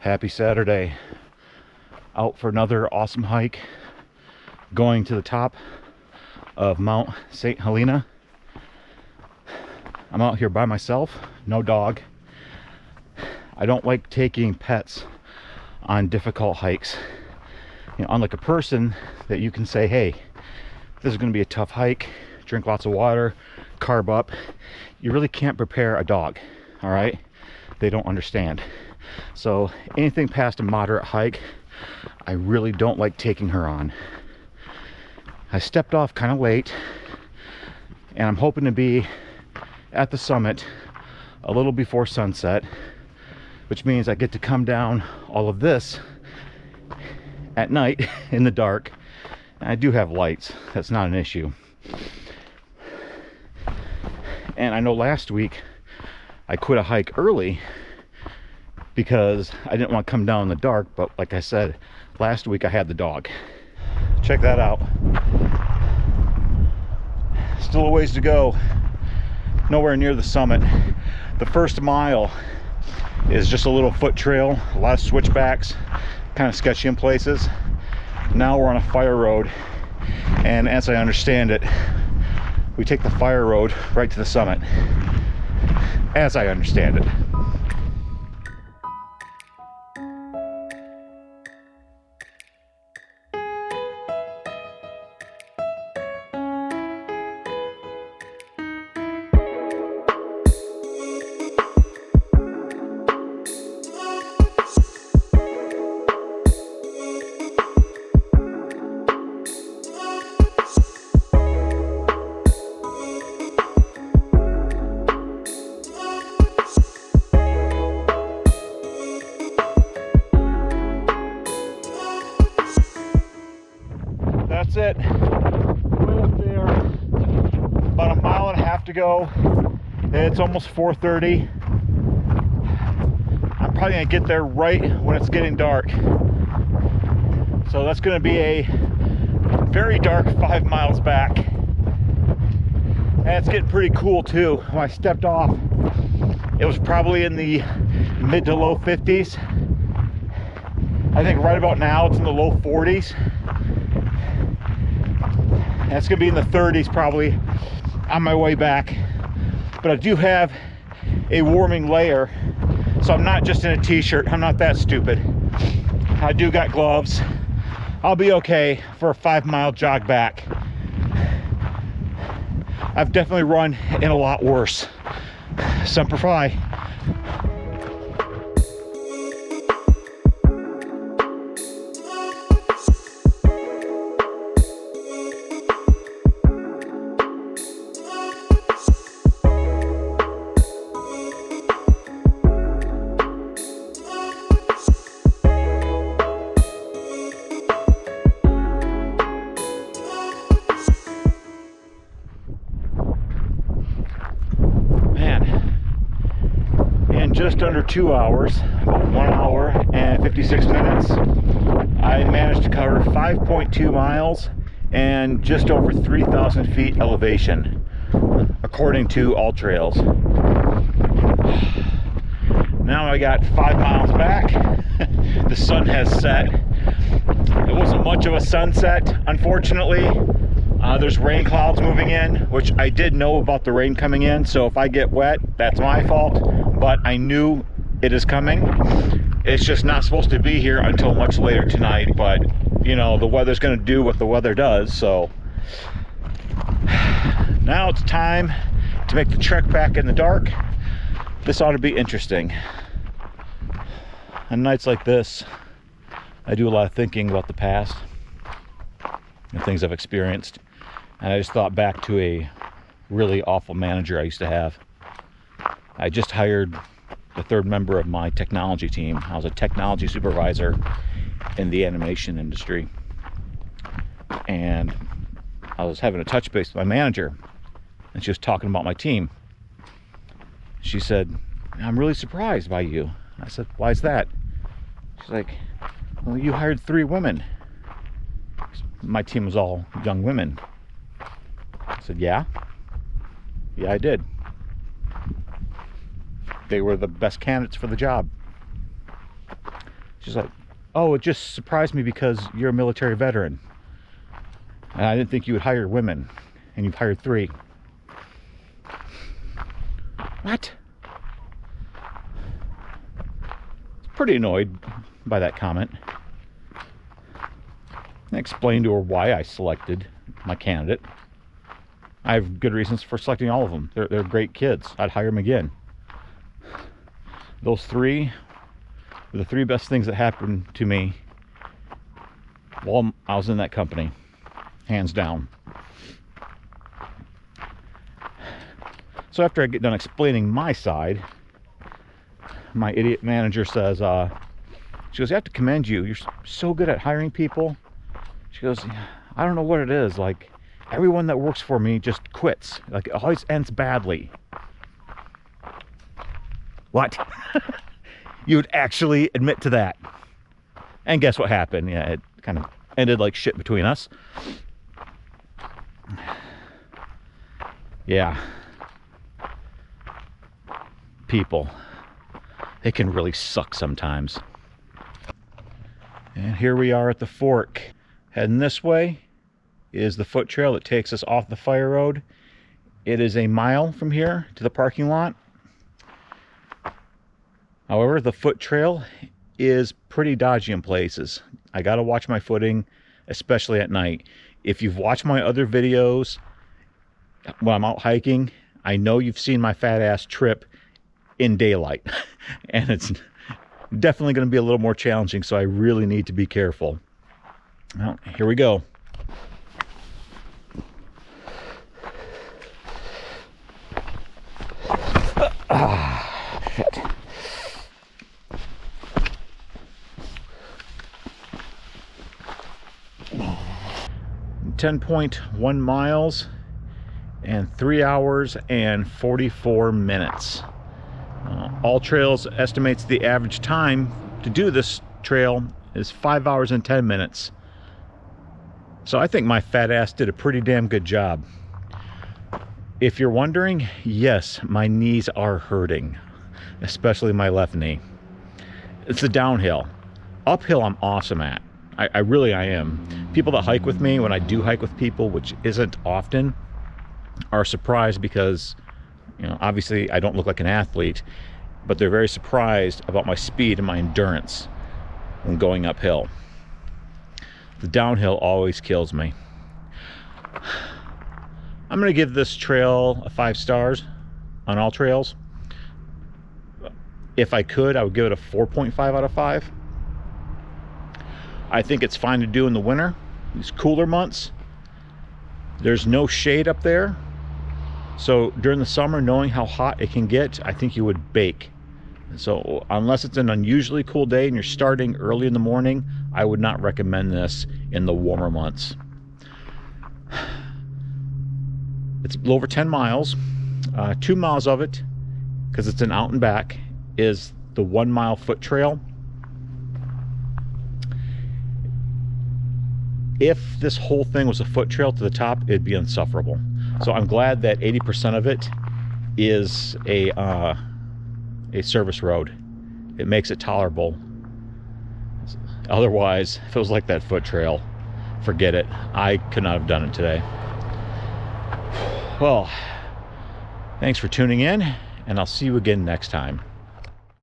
Happy Saturday. Out for another awesome hike. Going to the top of Mount St. Helena. I'm out here by myself, no dog. I don't like taking pets on difficult hikes. You know, unlike a person that you can say, hey, this is going to be a tough hike, drink lots of water, carb up. You really can't prepare a dog, all right? They don't understand. So anything past a moderate hike, I really don't like taking her on. I stepped off kind of late, and I'm hoping to be at the summit a little before sunset, which means I get to come down all of this at night in the dark. And I do have lights, that's not an issue. And I know last week I quit a hike early because I didn't want to come down in the dark, but like I said, last week I had the dog. Check that out. Still a ways to go. Nowhere near the summit. The first mile is just a little foot trail, a lot of switchbacks, kind of sketchy in places. Now we're on a fire road, and as I understand it, we take the fire road right to the summit, as I understand it. That's it. Way up there. About a mile and a half to go. It's almost 4:30. I'm probably gonna get there right when it's getting dark. So that's gonna be a very dark 5 miles back. And it's getting pretty cool too. When I stepped off, it was probably in the mid to low 50s. I think right about now it's in the low 40s. And it's gonna be in the 30s probably on my way back. But I do have a warming layer, so I'm not just in a t-shirt. I'm not that stupid. I do got gloves. I'll be okay for a 5 mile jog back. I've definitely run in a lot worse. Semper Fi. Just under 2 hours, about 1 hour and 56 minutes, I managed to cover 5.2 miles and just over 3,000 feet elevation, according to All Trails. Now I got 5 miles back. The sun has set. It wasn't much of a sunset, unfortunately. There's rain clouds moving in, which I did know about the rain coming in, so if I get wet, that's my fault. But I knew it is coming. It's just not supposed to be here until much later tonight, but you know, the weather's gonna do what the weather does. So now it's time to make the trek back in the dark. This ought to be interesting. On nights like this, I do a lot of thinking about the past and things I've experienced, and I just thought back to a really awful manager I used to have. I just hired the third member of my technology team. I was a technology supervisor in the animation industry. And I was having a touch base with my manager, and she was talking about my team. She said, I'm really surprised by you. I said, why is that? She's like, well, you hired 3 women. My team was all young women. I said, yeah, I did. They were the best candidates for the job. She's like, oh, it just surprised me because you're a military veteran. And I didn't think you would hire women. And you've hired 3. What? Pretty annoyed by that comment. I explained to her why I selected my candidate. I have good reasons for selecting all of them. They're great kids. I'd hire them again. Those 3 were the 3 best things that happened to me while I was in that company. Hands down. So after I get done explaining my side, my idiot manager says, she goes, I have to commend you. You're so good at hiring people. She goes, I don't know what it is. Like, everyone that works for me just quits. Like, it always ends badly. What? You would actually admit to that? And guess what happened? Yeah, it kind of ended like shit between us. Yeah. People. They can really suck sometimes. And here we are at the fork. Heading this way is the foot trail that takes us off the fire road. It is a mile from here to the parking lot. However, the foot trail is pretty dodgy in places. I gotta watch my footing, especially at night. If you've watched my other videos when I'm out hiking, I know you've seen my fat ass trip in daylight. And it's definitely going to be a little more challenging, so I really need to be careful. Well, here we go. Shit. 10.1 miles and 3 hours and 44 minutes. All Trails estimates the average time to do this trail is 5 hours and 10 minutes. So I think my fat ass did a pretty damn good job. If you're wondering, yes, my knees are hurting, especially my left knee. It's the downhill. Uphill I'm awesome at. I really am. People that hike with me, when I do hike with people, which isn't often, are surprised because, you know, obviously I don't look like an athlete, but they're very surprised about my speed and my endurance when going uphill. The downhill always kills me. I'm going to give this trail a 5 stars on All Trails. If I could, I would give it a 4.5 out of 5. I think it's fine to do in the winter, these cooler months. There's no shade up there. So during the summer, knowing how hot it can get, I think you would bake. So unless it's an unusually cool day and you're starting early in the morning, I would not recommend this in the warmer months. It's a little over 10 miles. 2 miles of it, because it's an out and back, is the 1 mile foot trail. If this whole thing was a foot trail to the top, it'd be insufferable. So I'm glad that 80% of it is a service road. It makes it tolerable. Otherwise, if it was like that foot trail, forget it. I could not have done it today. Well, thanks for tuning in, and I'll see you again next time.